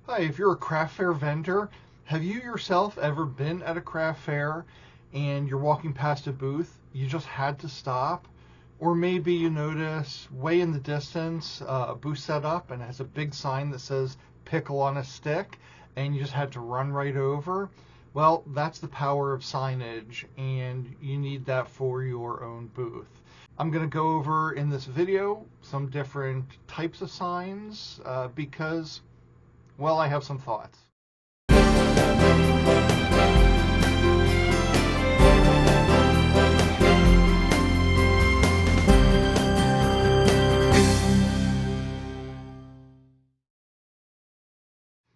Hi, if you're a craft fair vendor, have you yourself ever been at a craft fair and you're walking past a booth, you just had to stop? Or maybe you notice way in the distance a booth set up and it has a big sign that says pickle on a stick and you just had to run right over? Well, that's the power of signage, and you need that for your own booth. I'm going to go over in this video some different types of signs because, well, I have some thoughts.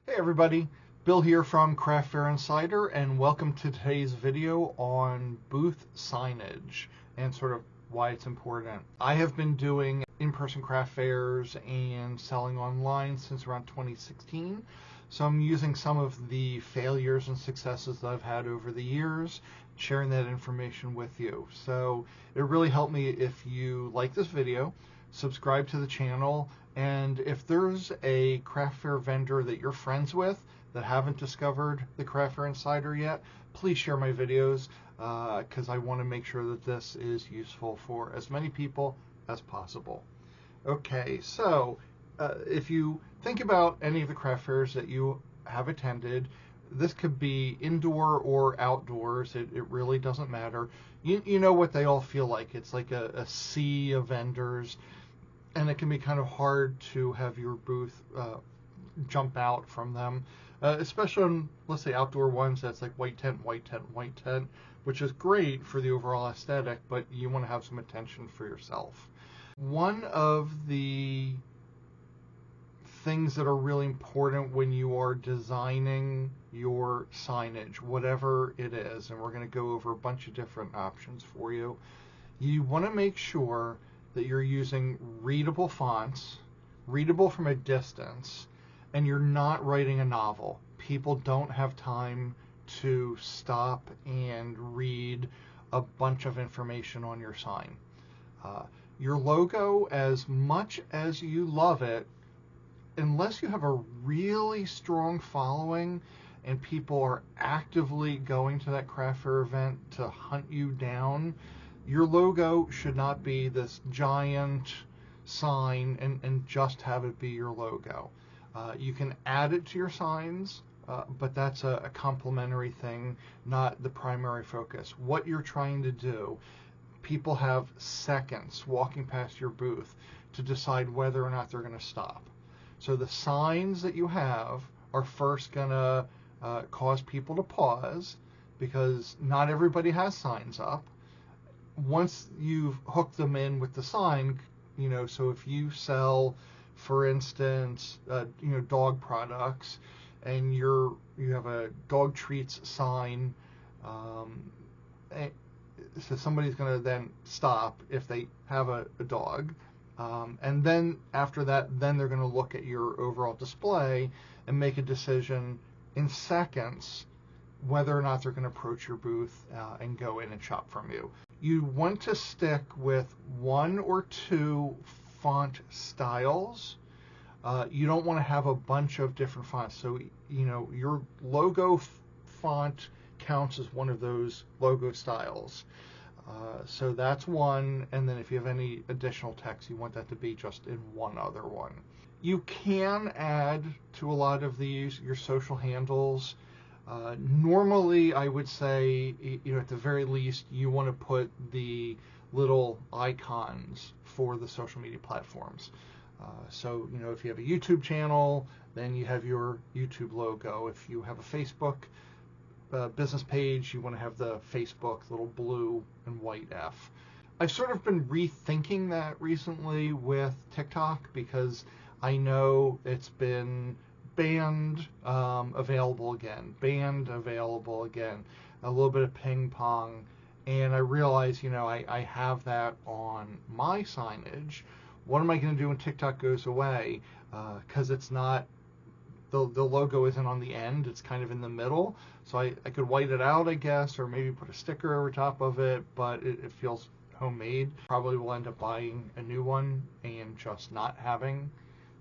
Hey everybody, Bill here from Craft Fair Insider, and welcome to today's video on booth signage and sort of why it's important. I have been doing in-person craft fairs and selling online since around 2016, so I'm using some of the failures and successes that I've had over the years, sharing that information with you. So it really helped me if you like this video, subscribe to the channel, and if there's a craft fair vendor that you're friends with that haven't discovered the Craft Fair Insider yet, please share my videos because I want to make sure that this is useful for as many people as possible. Okay, so if you think about any of the craft fairs that you have attended, this could be indoor or outdoors. It really doesn't matter. You know what they all feel like. It's like a sea of vendors, and it can be kind of hard to have your booth jump out from them, especially on, let's say, outdoor ones that's like white tent, white tent, white tent, which is great for the overall aesthetic, but you want to have some attention for yourself. One of the things that are really important when you are designing your signage, whatever it is, and we're going to go over a bunch of different options for you, you want to make sure that you're using readable fonts, readable from a distance, and you're not writing a novel. People don't have time to stop and read a bunch of information on your sign. Your logo, as much as you love it, unless you have a really strong following and people are actively going to that craft fair event to hunt you down, your logo should not be this giant sign and just have it be your logo. You can add it to your signs, but that's a complementary thing, not the primary focus. What you're trying to do, people have seconds walking past your booth to decide whether or not they're going to stop. So the signs that you have are first going to cause people to pause, because not everybody has signs up. Once you've hooked them in with the sign, so if you sell, for instance, dog products, and you have a dog treats sign, so somebody's going to then stop if they have a dog, and then after that, then they're going to look at your overall display and make a decision in seconds whether or not they're going to approach your booth and go in and shop from you. You want to stick with one or two font styles. You don't want to have a bunch of different fonts. So, your logo font counts as one of those logo styles. So that's one, and then if you have any additional text, you want that to be just in one other one. You can add to a lot of these your social handles. Normally, I would say, at the very least, you want to put the little icons for the social media platforms. So, if you have a YouTube channel, then you have your YouTube logo. If you have a Facebook business page, you want to have the Facebook little blue and white F. I've sort of been rethinking that recently with TikTok, because I know it's been banned, available again, banned, available again, a little bit of ping pong, and I realize, I have that on my signage. What am I going to do when TikTok goes away? Because it's not, the logo isn't on the end, it's kind of in the middle, so I could white it out, I guess, or maybe put a sticker over top of it, but it feels homemade. Probably will end up buying a new one and just not having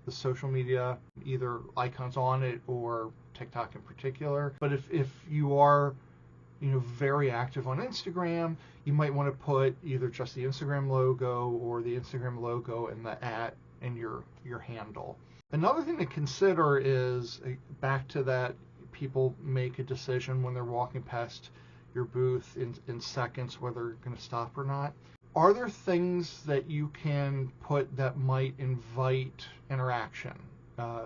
the social media, either icons on it or TikTok in particular. But if you are very active on Instagram, you might want to put either just the Instagram logo or the Instagram logo and the @ and your handle. Another thing to consider is, back to that, people make a decision when they're walking past your booth in seconds whether they're going to stop or not. Are there things that you can put that might invite interaction?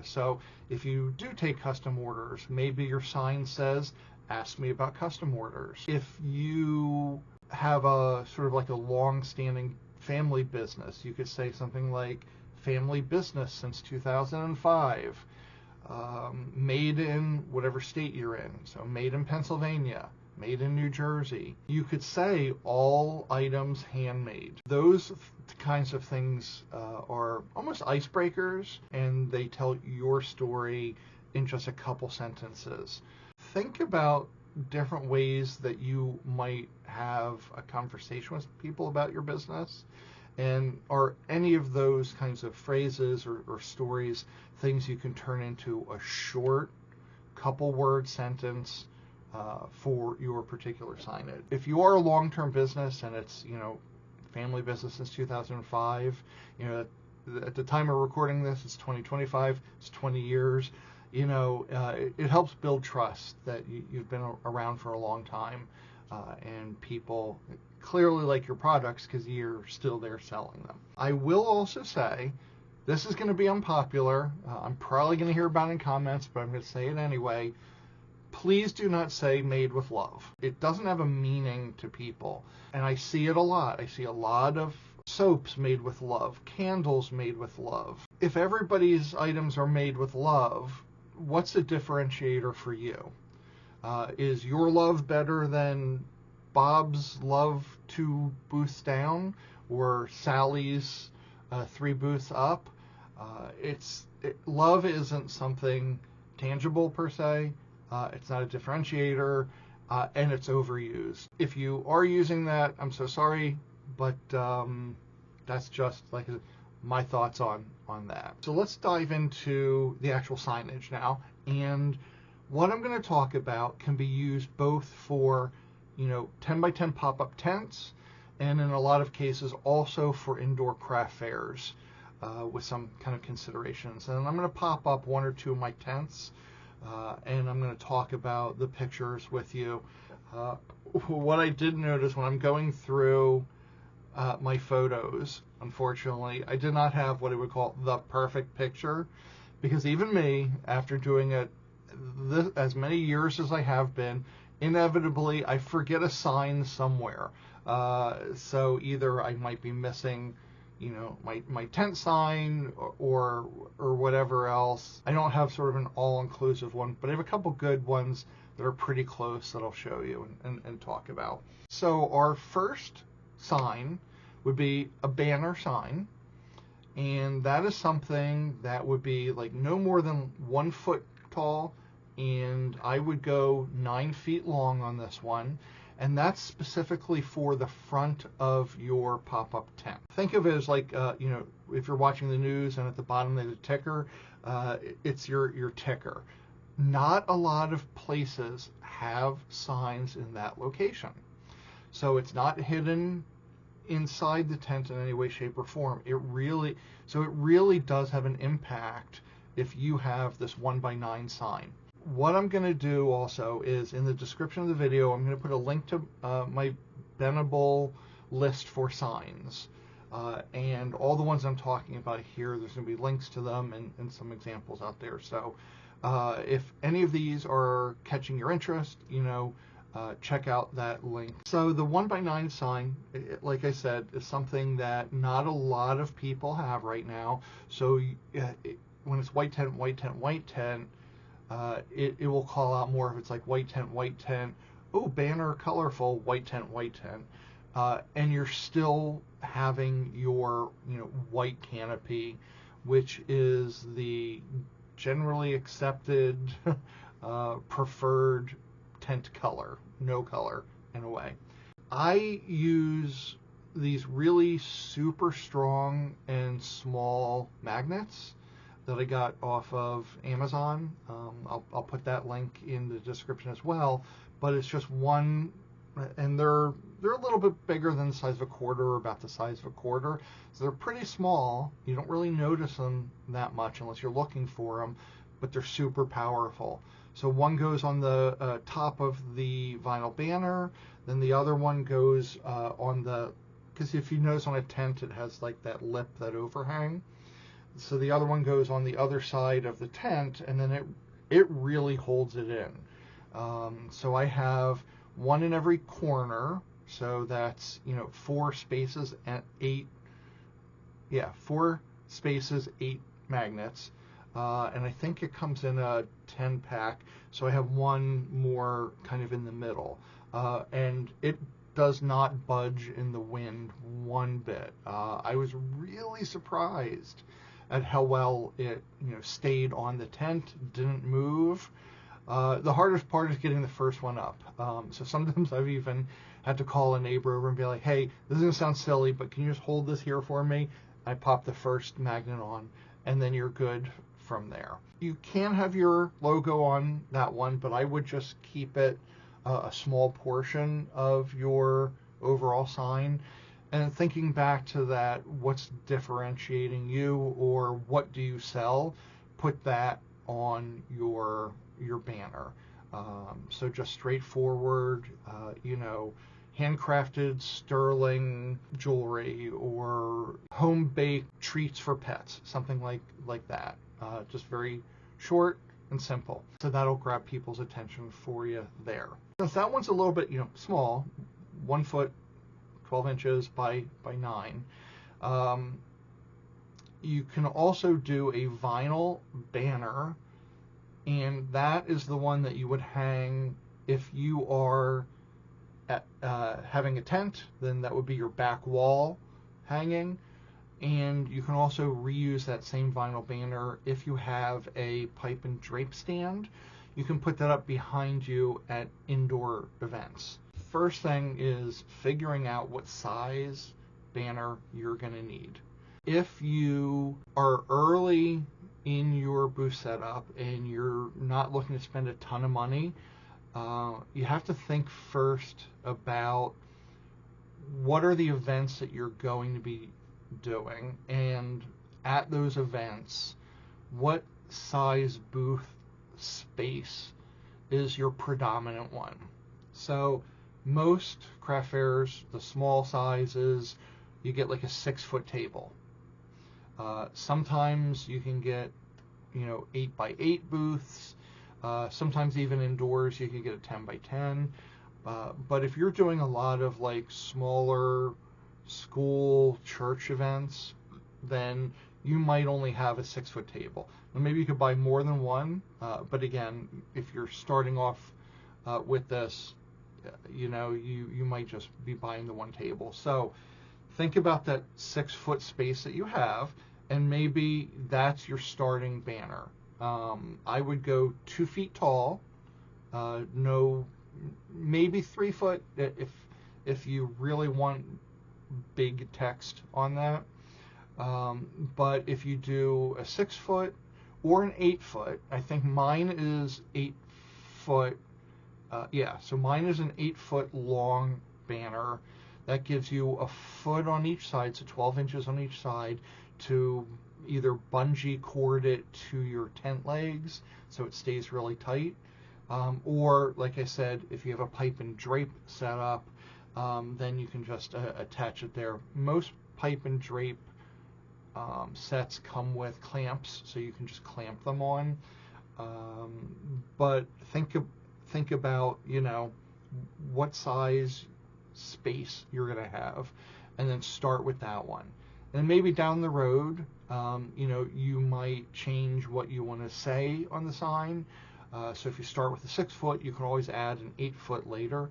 So if you do take custom orders, maybe your sign says, "Ask me about custom orders." If you have a sort of like a long-standing family business, you could say something like, "Family business since 2005, made in whatever state you're in." So made in Pennsylvania, made in New Jersey. You could say all items handmade. Those kinds of things are almost icebreakers, and they tell your story in just a couple sentences. Think about different ways that you might have a conversation with people about your business, and are any of those kinds of phrases or stories things you can turn into a short couple word sentence for your particular signage. If you are a long-term business and it's family business since 2005, at the time of recording this, it's 2025, it's 20 years. It helps build trust that you've been around for a long time, and people clearly like your products because you're still there selling them. I will also say, this is going to be unpopular. I'm probably going to hear about it in comments, but I'm going to say it anyway. Please do not say "made with love." It doesn't have a meaning to people, and I see it a lot. I see a lot of soaps made with love, candles made with love. If everybody's items are made with love, what's the differentiator for you? Is your love better than Bob's love 2 booths down, or Sally's 3 booths up? Love isn't something tangible per se. It's not a differentiator, and it's overused. If you are using that, I'm so sorry, but that's just like my thoughts on that. So let's dive into the actual signage now. And what I'm going to talk about can be used both for 10 by 10 pop-up tents, and in a lot of cases also for indoor craft fairs, with some kind of considerations. And I'm going to pop up 1 or 2 of my tents, and I'm going to talk about the pictures with you. What I did notice when I'm going through my photos, unfortunately, I did not have what I would call the perfect picture, because even me, after doing it as many years as I have been, inevitably I forget a sign somewhere. So either I might be missing my tent sign or whatever else. I don't have sort of an all-inclusive one, but I have a couple good ones that are pretty close that I'll show you and talk about. So our first sign would be a banner sign, and that is something that would be like no more than 1 foot tall, and I would go 9 feet long on this one. And that's specifically for the front of your pop-up tent. Think of it as like, if you're watching the news and at the bottom there's a ticker, it's your ticker. Not a lot of places have signs in that location. So it's not hidden inside the tent in any way, shape, or form. It really does have an impact if you have this 1 by 9 sign. What I'm going to do also is, in the description of the video, I'm going to put a link to my Bendable list for signs. And all the ones I'm talking about here, there's going to be links to them and some examples out there. So if any of these are catching your interest, check out that link. So the 1 by 9 sign, like I said, is something that not a lot of people have right now. So when it's white tent, white tent, white tent, it will call out more if it's like white tent, oh, banner, colorful, white tent, and you're still having your white canopy, which is the generally accepted preferred tent color, no color in a way. I use these really super strong and small magnets. that I got off of Amazon. I'll put that link in the description as well. But it's just one, and they're a little bit bigger than the size of a quarter, or about the size of a quarter. So they're pretty small. You don't really notice them that much unless you're looking for them, but they're super powerful. So one goes on the top of the vinyl banner, then the other one goes on the, because if you notice on a tent it has like that lip, that overhang. So the other one goes on the other side of the tent, and then it really holds it in. So I have one in every corner, so that's 4 spaces and 8 magnets, and I think it comes in a 10 pack, so I have one more kind of in the middle, and it does not budge in the wind one bit. I was really surprised at how well it stayed on the tent, didn't move. The hardest part is getting the first one up. So sometimes I've even had to call a neighbor over and be like, hey, this is going to sound silly, but can you just hold this here for me? I pop the first magnet on, and then you're good from there. You can have your logo on that one, but I would just keep it a small portion of your overall sign. And thinking back to that, what's differentiating you, or what do you sell? Put that on your banner. So just straightforward, handcrafted sterling jewelry, or home baked treats for pets, something like that. Just very short and simple. So that'll grab people's attention for you there. Since that one's a little bit small, 1 foot 12 inches by 9. You can also do a vinyl banner, and that is the one that you would hang if you are having a tent. Then that would be your back wall hanging. And you can also reuse that same vinyl banner if you have a pipe and drape stand. You can put that up behind you at indoor events. First thing is figuring out what size banner you're going to need. If you are early in your booth setup and you're not looking to spend a ton of money, you have to think first about what are the events that you're going to be doing, and at those events, what size booth space is your predominant one. So most craft fairs, the small sizes, you get like a 6-foot table. Sometimes you can get 8 by 8 booths. Sometimes even indoors you can get a 10 by 10. But if you're doing a lot of like smaller school, church events, then you might only have a 6-foot table. And maybe you could buy more than one, but again, if you're starting off with this, you might just be buying the one table. So think about that 6-foot space that you have, and maybe that's your starting banner. I would go 2 feet tall, maybe 3 foot if you really want big text on that. But if you do a 6 foot or an 8 foot, I think mine is 8 foot. So mine is an 8 foot long banner. That gives you a foot on each side, so 12 inches on each side, to either bungee cord it to your tent legs so it stays really tight, or like I said, if you have a pipe and drape set up, then you can just attach it there. Most pipe and drape sets come with clamps, so you can just clamp them on. But think about what size space you're going to have, and then start with that one. And maybe down the road, you might change what you want to say on the sign. So if you start with a 6 foot, you can always add an 8 foot later.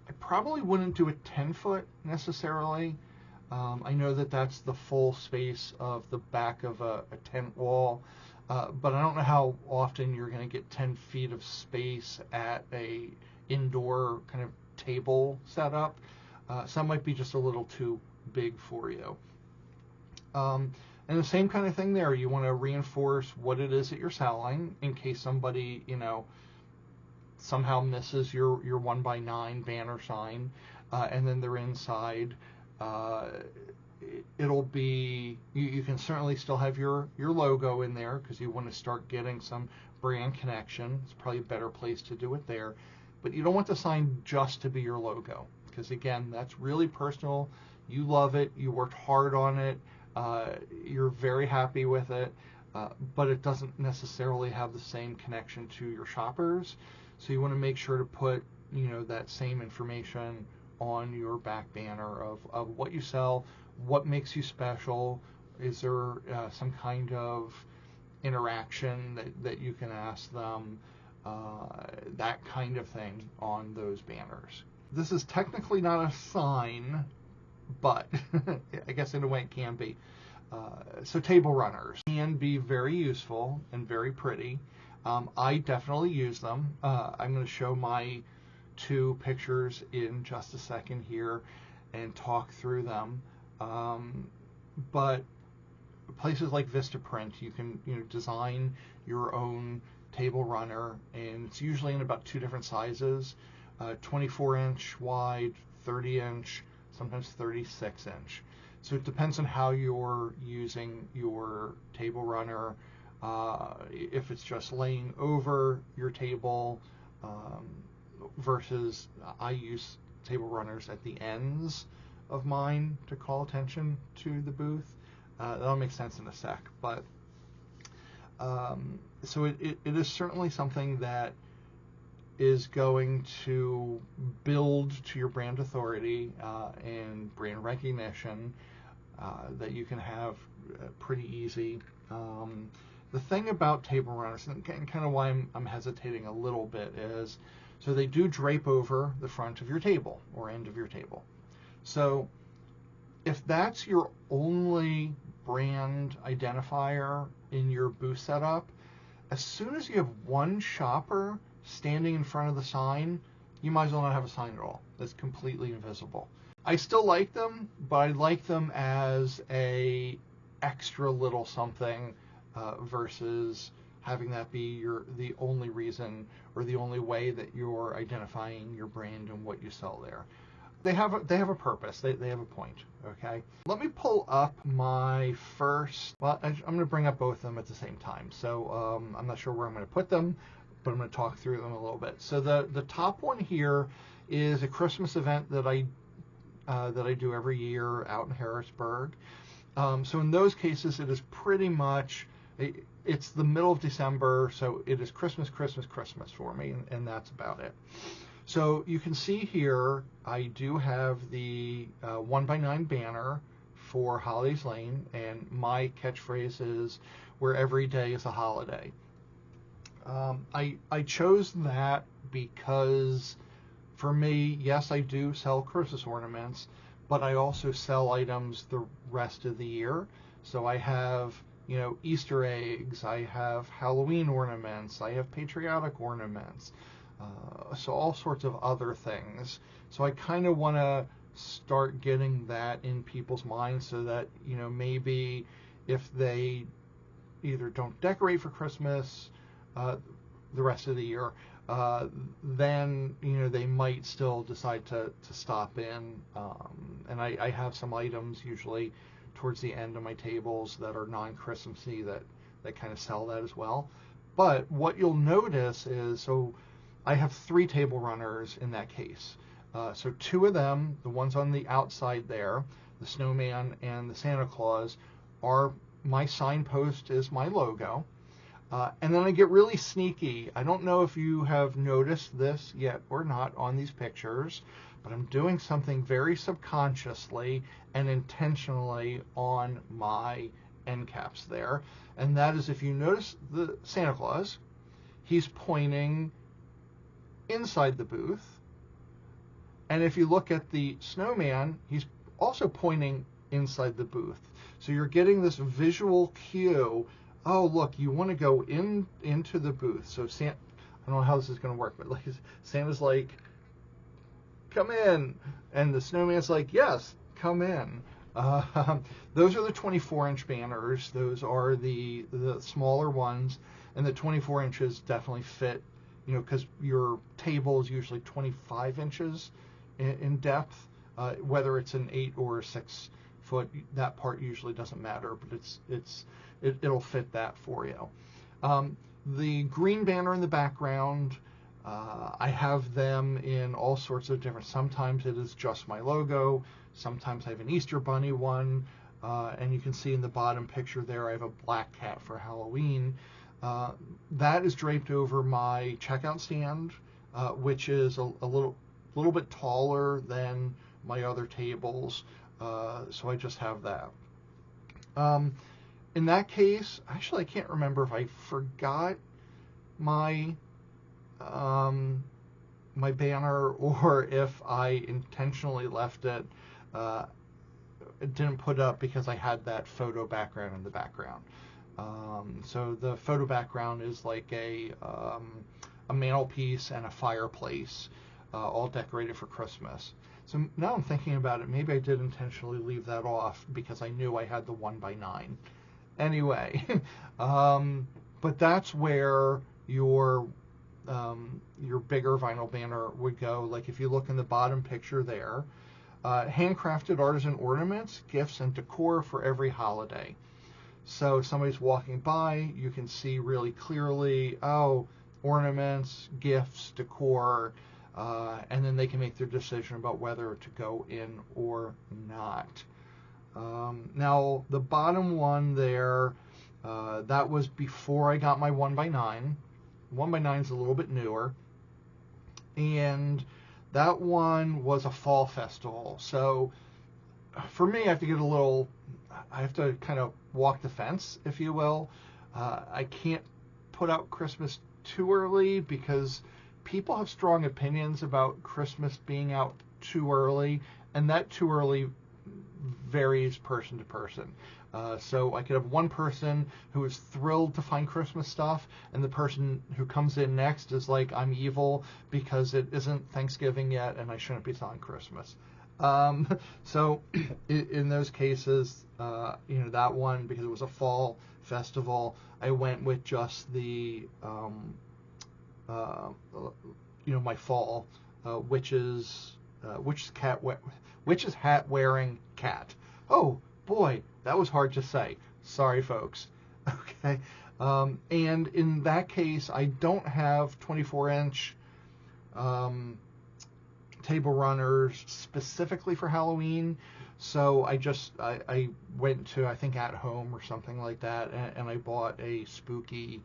I probably wouldn't do a 10 foot necessarily. I know that that's the full space of the back of a tent wall, but I don't know how often you're going to get 10 feet of space at a indoor kind of table setup. So that might be just a little too big for you. And And the same kind of thing there. You want to reinforce what it is that you're selling in case somebody, somehow misses your 1x9 banner sign, and then they're inside. It'll be, you can certainly still have your logo in there because you want to start getting some brand connection. It's probably a better place to do it there. But you don't want the sign just to be your logo because, again, that's really personal. You love it. You worked hard on it. You're very happy with it. But it doesn't necessarily have the same connection to your shoppers. So you want to make sure to put, that same information on your back banner of what you sell, what makes you special. Is there some kind of interaction that you can ask them, that kind of thing on those banners. This is technically not a sign, but I guess in a way it can be. So table runners can be very useful and very pretty. I definitely use them. I'm going to show my 2 pictures in just a second here and talk through them. But places like Vistaprint, you can design your own table runner, and it's usually in about 2 different sizes, 24-inch wide, 30-inch, sometimes 36-inch. So it depends on how you're using your table runner. If it's just laying over your table, versus I use table runners at the ends of mine to call attention to the booth. That'll make sense in a sec, but so it is certainly something that is going to build to your brand authority and brand recognition that you can have pretty easy. The thing about table runners, and kind of why I'm hesitating a little bit, is so they do drape over the front of your table or end of your table. So if that's your only brand identifier in your booth setup, as soon as you have one shopper standing in front of the sign, you might as well not have a sign at all. That's completely invisible. I still like them, but I like them as a extra little something versus having that be the only reason or the only way that you're identifying your brand and what you sell there. They have a purpose. They have a point. Okay. Let me pull up my first. Well, I'm going to bring up both of them at the same time. So I'm not sure where I'm going to put them, but I'm going to talk through them a little bit. So the top one here is a Christmas event that I do every year out in Harrisburg. So in those cases, it is pretty much. It's the middle of December, so it is Christmas for me, and that's about it. So you can see here, I do have the 1x9 banner for Holidays Lane, and my catchphrase is, where every day is a holiday. I chose that because, for me, yes, I do sell Christmas ornaments, but I also sell items the rest of the year. So I have Easter eggs, I have Halloween ornaments, I have patriotic ornaments, so all sorts of other things. So I kind of want to start getting that in people's minds so that, maybe if they either don't decorate for Christmas the rest of the year, then, they might still decide to stop in. And I have some items usually towards the end of my tables that are non-Christmassy that kind of sell that as well. But what you'll notice is, so I have 3 table runners in that case. So 2 of them, the ones on the outside there, the snowman and the Santa Claus, are my signpost is my logo. And then I get really sneaky. I don't know if you have noticed this yet or not on these pictures, but I'm doing something very subconsciously and intentionally on my end caps there. And that is, if you notice the Santa Claus, he's pointing inside the booth. And if you look at the snowman, he's also pointing inside the booth. So you're getting this visual cue. Oh, look, you want to go into the booth. So I don't know how this is going to work, but Santa's like, come in, and the snowman's like, yes, come in. Those are the 24-inch banners. Those are the smaller ones, and the 24 inches definitely fit, because your table is usually 25 inches in depth. Whether it's an 8 or a 6 foot, that part usually doesn't matter, but it'll fit that for you. The green banner in the background, I have them in all sorts of different. Sometimes it is just my logo. Sometimes I have an Easter Bunny one, and you can see in the bottom picture there I have a black cat for Halloween. That is draped over my checkout stand, which is a little bit taller than my other tables, so I just have that. In that case, actually I can't remember if I forgot my my banner or if I intentionally left it. It didn't put up because I had that photo background in the background. So the photo background is like a mantelpiece and a fireplace, all decorated for Christmas. So now I'm thinking about it, maybe I did intentionally leave that off because I knew I had the 1x9. Anyway, but that's where your bigger vinyl banner would go. Like if you look in the bottom picture there, handcrafted artisan ornaments, gifts, and decor for every holiday. So if somebody's walking by, you can see really clearly, ornaments, gifts, decor, and then they can make their decision about whether to go in or not. Now, the bottom one there, that was before I got my 1x9. 1x9 is a little bit newer. And that one was a fall festival. So for me, I have to kind of walk the fence, if you will. I can't put out Christmas too early because people have strong opinions about Christmas being out too early, and that too early varies person to person. So I could have one person who is thrilled to find Christmas stuff, and the person who comes in next is like, I'm evil because it isn't Thanksgiving yet and I shouldn't be selling Christmas. So in those cases, that one, because it was a fall festival, I went with just the my fall witch's hat wearing cat. Oh boy, that was hard to say. Sorry, folks. Okay, and in that case, I don't have 24-inch table runners specifically for Halloween. So I went to, I think, At Home or something like that, and I bought a spooky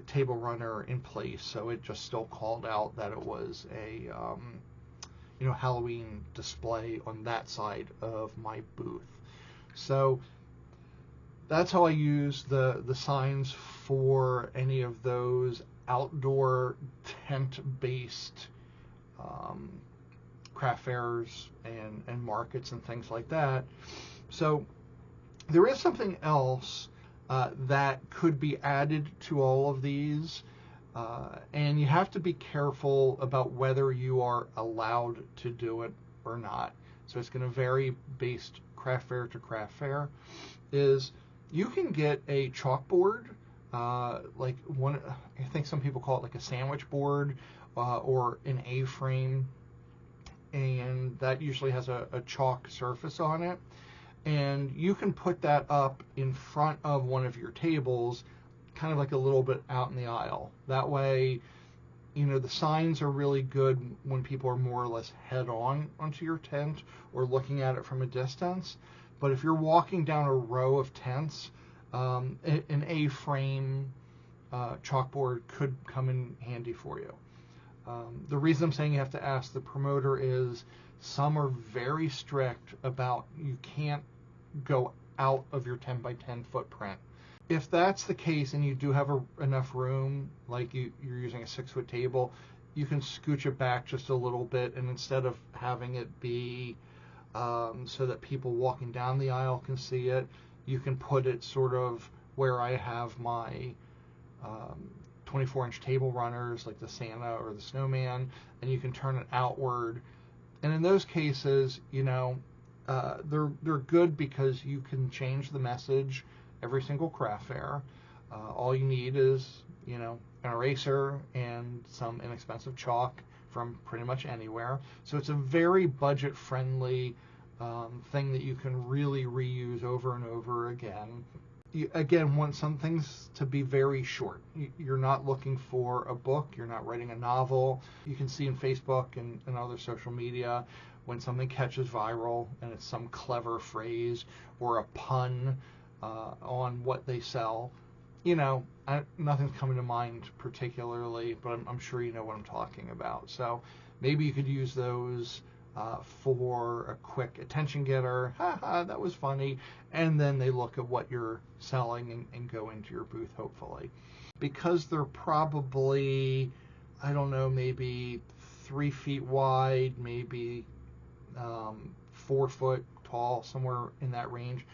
table runner in place, so it just still called out that it was a Halloween display on that side of my booth. So that's how I use the signs for any of those outdoor tent-based craft fairs and markets and things like that. So there is something else that could be added to all of these, and you have to be careful about whether you are allowed to do it or not. So it's going to vary based craft fair to craft fair. Is you can get a chalkboard, like one, I think some people call it like a sandwich board, or an A-frame, and that usually has a chalk surface on it. And you can put that up in front of one of your tables, kind of like a little bit out in the aisle. That way, the signs are really good when people are more or less head on onto your tent or looking at it from a distance. But if you're walking down a row of tents, an A-frame chalkboard could come in handy for you. The reason I'm saying you have to ask the promoter is some are very strict about you can't go out of your 10 by 10 footprint. If that's the case and you do have enough room, like you're using a 6-foot table, you can scooch it back just a little bit, and instead of having it be so that people walking down the aisle can see it, you can put it sort of where I have my 24-inch table runners, like the Santa or the Snowman, and you can turn it outward. And in those cases, they're good because you can change the message every single craft fair. All you need is, you know, an eraser and some inexpensive chalk from pretty much anywhere. So it's a very budget-friendly thing that you can really reuse over and over again. You, again, want some things to be very short. You're not looking for a book. You're not writing a novel. You can see in Facebook and other social media when something catches viral and it's some clever phrase or a pun on what they sell. You know, nothing's coming to mind particularly, but I'm sure you know what I'm talking about. So maybe you could use those for a quick attention getter. Haha, that was funny. And then they look at what you're selling and go into your booth, hopefully. Because they're probably, I don't know, maybe 3 feet wide, maybe 4 foot tall, somewhere in that range.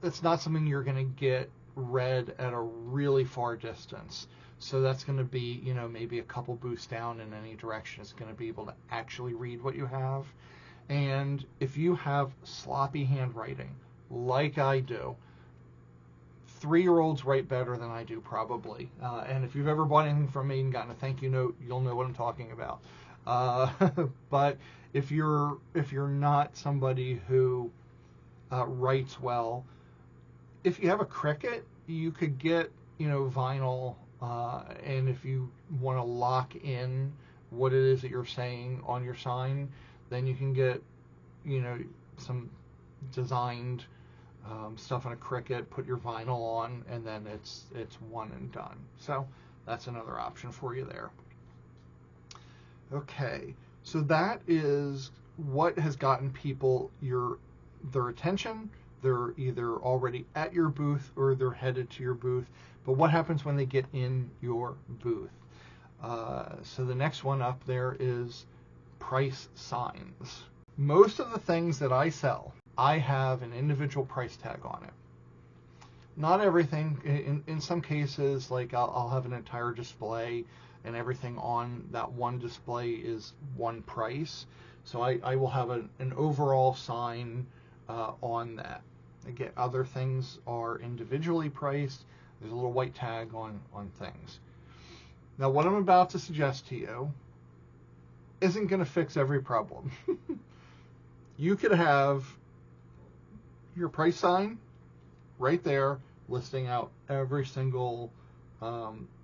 It's not something you're going to get read at a really far distance. So that's going to be, you know, maybe a couple booths down in any direction. It's going to be able to actually read what you have. And if you have sloppy handwriting, like I do, 3-year-olds write better than I do probably. And if you've ever bought anything from me and gotten a thank you note, you'll know what I'm talking about. But if you're not somebody who writes well, if you have a Cricut, you could get, you know, vinyl, and if you want to lock in what it is that you're saying on your sign, then you can get, you know, some designed stuff on a Cricut, put your vinyl on, and then it's one and done. So that's another option for you there. Okay, so that is what has gotten people their attention. They're either already at your booth or they're headed to your booth. But what happens when they get in your booth? So the next one up there is price signs. Most of the things that I sell, I have an individual price tag on it. Not everything. In some cases, like I'll have an entire display and everything on that one display is one price. So I will have an overall sign on that. Again, other things are individually priced. There's a little white tag on things. Now, what I'm about to suggest to you isn't going to fix every problem. You could have your price sign right there listing out every single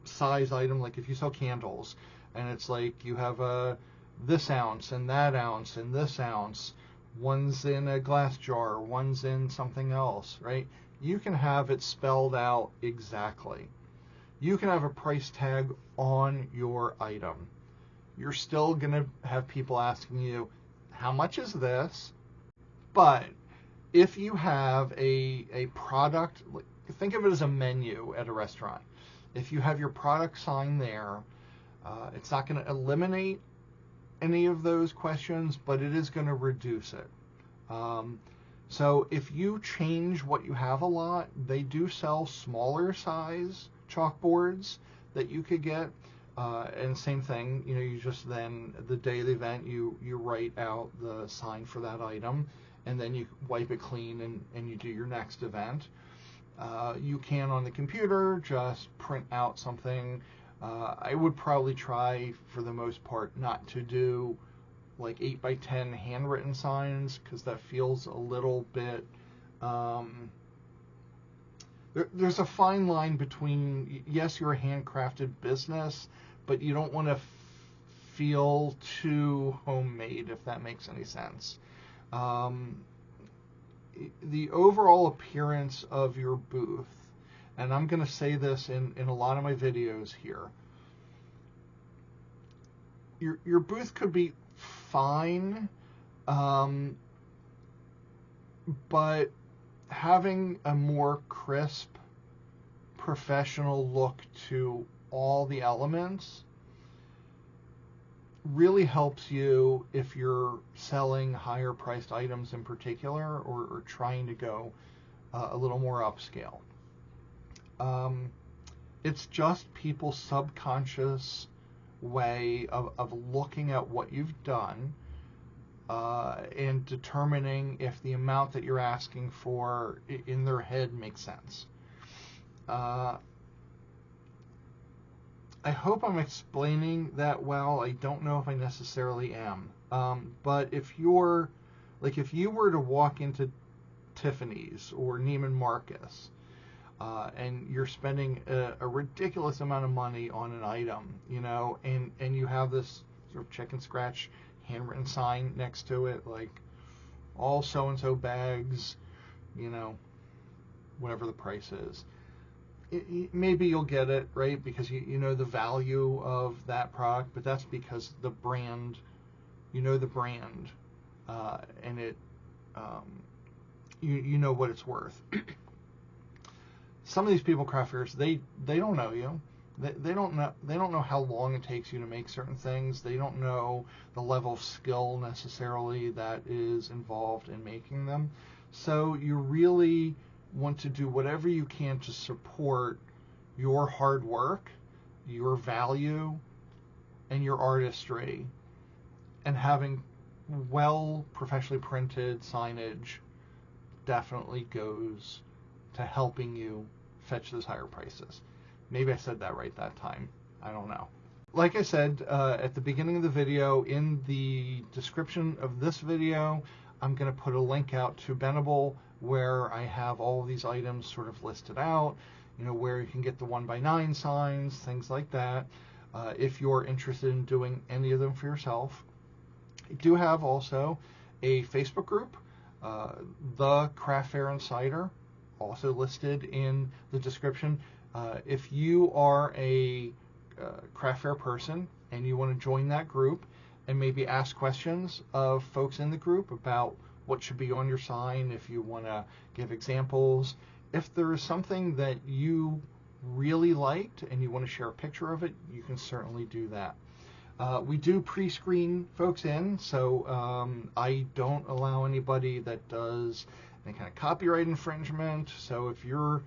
size item. Like if you sell candles and it's like you have this ounce and that ounce and this ounce, one's in a glass jar, one's in something else, right? You can have it spelled out exactly. You can have a price tag on your item. You're still going to have people asking you, how much is this? But if you have a product, think of it as a menu at a restaurant. If you have your product sign there, it's not going to eliminate any of those questions, but it is going to reduce it. So if you change what you have a lot, they do sell smaller size chalkboards that you could get. And same thing, you know, you just then, the day of the event, you write out the sign for that item, and then you wipe it clean and you do your next event. You can, on the computer, just print out something. I would probably try, for the most part, not to do like 8x10 handwritten signs, because that feels a little bit, there's a fine line between, yes, you're a handcrafted business, but you don't want to feel too homemade, if that makes any sense. The overall appearance of your booth, and I'm going to say this in a lot of my videos here, your booth could be fine, but having a more crisp, professional look to all the elements really helps you if you're selling higher priced items in particular, or trying to go a little more upscale. It's just people's subconscious way of looking at what you've done. and determining if the amount that you're asking for in their head makes sense. I hope I'm explaining that well. I don't know if I necessarily am. But if you were to walk into Tiffany's or Neiman Marcus, and you're spending a ridiculous amount of money on an item, and you have this sort of chicken scratch handwritten sign next to it, like all so-and-so bags, whatever the price is. Maybe you'll get it, right, because you know the value of that product, but that's because the brand, the brand, and it, you know what it's worth. Some of these people, craft fairs, they don't know you. They don't know how long it takes you to make certain things. They don't know the level of skill necessarily that is involved in making them. So you really want to do whatever you can to support your hard work, your value, and your artistry, and having well professionally printed signage definitely goes to helping you fetch those higher prices. Maybe I said that right that time. I don't know. Like I said at the beginning of the video, in the description of this video, I'm going to put a link out to Bendable where I have all of these items sort of listed out, where you can get the 1x9 signs, things like that. If you're interested in doing any of them for yourself. I do have also a Facebook group, The Craft Fair Insider, also listed in the description. If you are a craft fair person and you want to join that group and maybe ask questions of folks in the group about what should be on your sign, if you want to give examples, if there is something that you really liked and you want to share a picture of it, you can certainly do that. We do pre-screen folks in, so I don't allow anybody that does any kind of copyright infringement. So if you're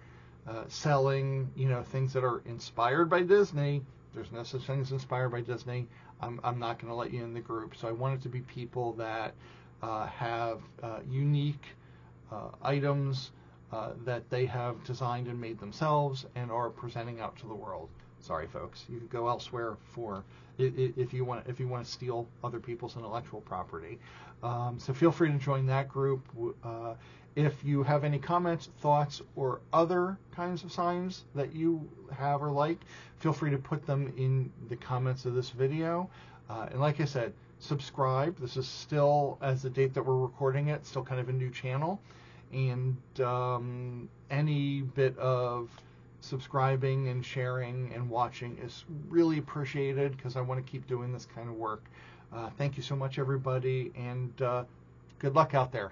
selling, things that are inspired by Disney, there's no such thing as inspired by Disney. I'm not going to let you in the group. So I want it to be people that have unique items that they have designed and made themselves and are presenting out to the world. Sorry, folks. You could go elsewhere for if you want to steal other people's intellectual property. So feel free to join that group. If you have any comments, thoughts, or other kinds of signs that you have or like, feel free to put them in the comments of this video. And like I said, subscribe. This is still, as the date that we're recording it, still kind of a new channel. And any bit of subscribing and sharing and watching is really appreciated because I want to keep doing this kind of work. Thank you so much, everybody, and good luck out there.